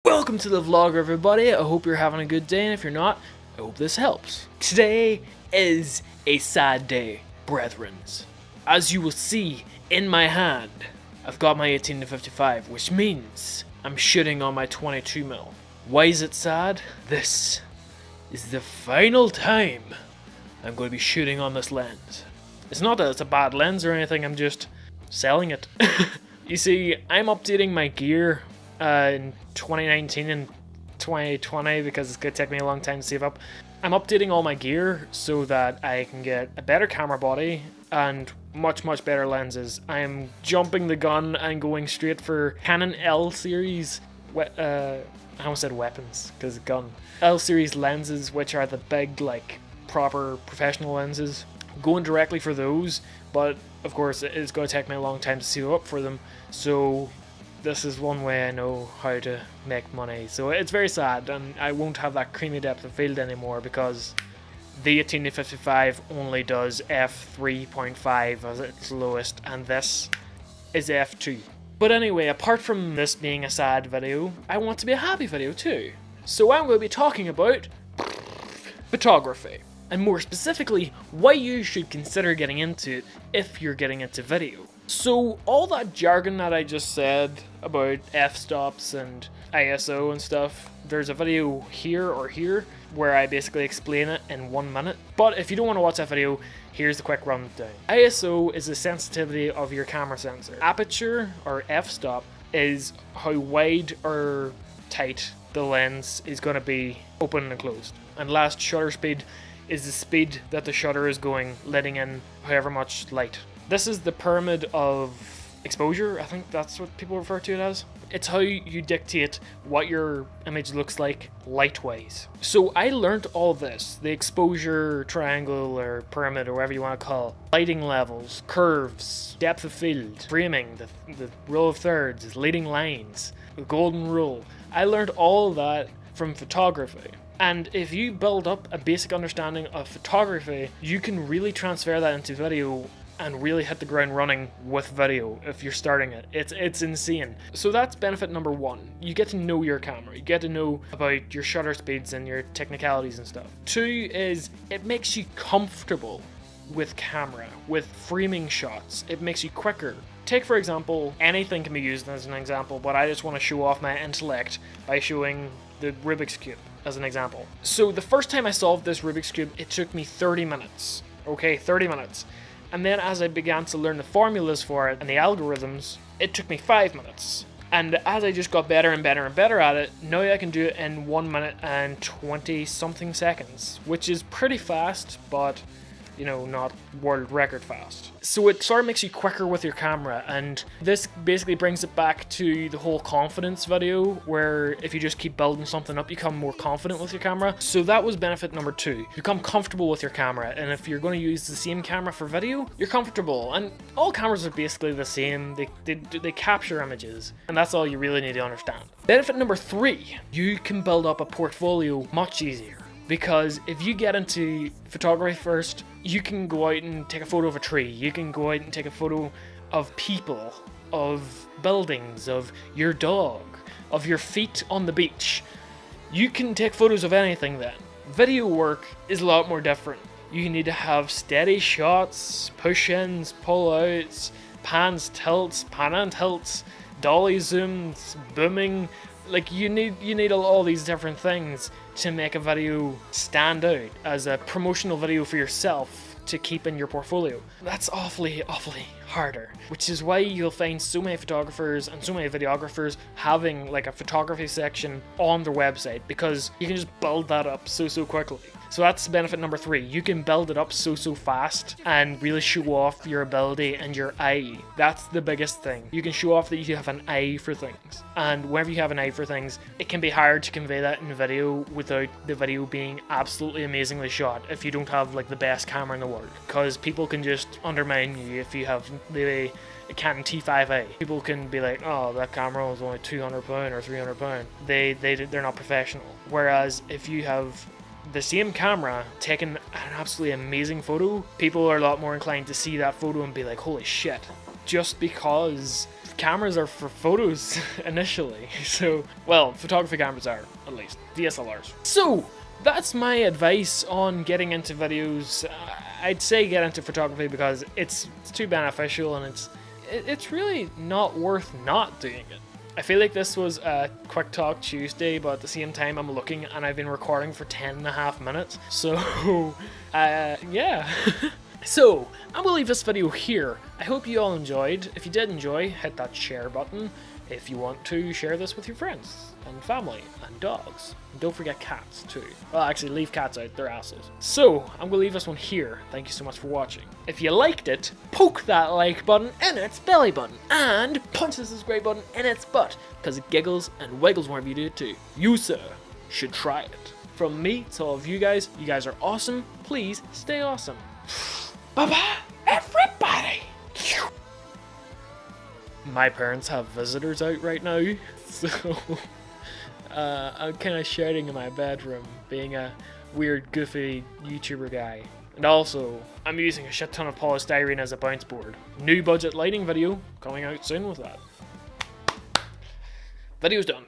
Welcome to the vlog, everybody. I hope you're having a good day, and if you're not, I hope this helps. Today is a sad day, brethrens. As you will see in my hand, I've got my 18-55, which means I'm shooting on my 22mm. Why is it sad? This is the final time I'm going to be shooting on this lens. It's not that it's a bad lens or anything, I'm just selling it. You see, I'm updating my gear in 2019 and 2020 because it's going to take me a long time to save up. I'm updating all my gear so that I can get a better camera body and much better lenses. I am jumping the gun and going straight for Canon L series I almost said weapons because gun. L series lenses, which are the big, like, proper professional lenses. Going directly for those, but of course it's going to take me a long time to save up for them, so this is one way I know how to make money. So it's very sad, and I won't have that creamy depth of field anymore because the 18-55 only does f3.5 as its lowest, and this is f2. But anyway, apart from this being a sad video, I want it to be a happy video too. So I'm going to be talking about photography, and more specifically, why you should consider getting into it if you're getting into video. So all that jargon that I just said about f-stops and ISO and stuff, there's a video here or here where I basically explain it in 1 minute. But if you don't want to watch that video, here's the quick rundown. ISO is the sensitivity of your camera sensor. Aperture, or f-stop, is how wide or tight the lens is going to be open and closed. And last shutter speed is the speed that the shutter is going, letting in however much light. This is the pyramid of exposure, I think that's what people refer to it as. It's how you dictate what your image looks like light-wise. So I learned all this, the exposure triangle or pyramid or whatever you want to call it, lighting levels, curves, depth of field, framing, the rule of thirds, leading lines, the golden rule. I learned all of that from photography. And if you build up a basic understanding of photography, you can really transfer that into video and really hit the ground running with video if you're starting it. It's insane. So that's benefit number one. You get to know your camera. You get to know about your shutter speeds and your technicalities and stuff. Two is it makes you comfortable with camera, with framing shots. It makes you quicker. Take, for example, anything can be used as an example, but I just want to show off my intellect by showing the Rubik's Cube as an example. So the first time I solved this Rubik's Cube, it took me 30 minutes. Okay, 30 minutes. And then as I began to learn the formulas for it and the algorithms, it took me 5 minutes. And as I just got better and better and better at it, now I can do it in 1 minute and 20 something seconds, which is pretty fast, but you know, not world record fast. So it sort of makes you quicker with your camera, and this basically brings it back to the whole confidence video, where if you just keep building something up, you become more confident with your camera. So that was benefit number two. Become comfortable with your camera, and if you're going to use the same camera for video, you're comfortable. And all cameras are basically the same. They capture images, and that's all you really need to understand. Benefit number three, you can build up a portfolio much easier. Because if you get into photography first, you can go out and take a photo of a tree, you can go out and take a photo of people, of buildings, of your dog, of your feet on the beach. You can take photos of anything then. Video work is a lot more different. You need to have steady shots, push-ins, pull-outs, pans, tilts, pan and tilts, dolly zooms, booming. Like you need all these different things to make a video stand out as a promotional video for yourself to keep in your portfolio. That's awfully harder, which is why you'll find so many photographers and so many videographers having like a photography section on their website, because you can just build that up so quickly. So that's benefit number three. You can build it up so fast and really show off your ability and your eye. That's the biggest thing. You can show off that you have an eye for things. And whenever you have an eye for things, it can be hard to convey that in video without the video being absolutely amazingly shot if you don't have like the best camera in the world. Because people can just undermine you if you have maybe a Canon T5i. People can be like, oh, that camera was only £200 or £300. They're not professional. Whereas if you have the same camera taking an absolutely amazing photo, people are a lot more inclined to see that photo and be like, holy shit. Just because cameras are for photos initially. So, well, photography cameras are, at least. DSLRs. So, that's my advice on getting into videos. I'd say get into photography because it's too beneficial, and it's really not worth not doing it. I feel like this was a quick talk Tuesday, but at the same time I'm looking and I've been recording for 10.5 minutes. So, yeah. So, I'm gonna leave this video here. I hope you all enjoyed. If you did enjoy, hit that share button. If you want to, share this with your friends and family and dogs. And don't forget cats too. Well, actually, leave cats out, they're assholes. So, I'm gonna leave this one here. Thank you so much for watching. If you liked it, poke that like button in its belly button and punch the subscribe button in its butt, because it giggles and wiggles whenever you do it too. You, sir, should try it. From me to all of you guys are awesome. Please stay awesome. Bye-bye, everybody! My parents have visitors out right now, so I'm kind of shouting in my bedroom, being a weird, goofy YouTuber guy. And also, I'm using a shit ton of polystyrene as a bounce board. New budget lighting video coming out soon with that. Video's done.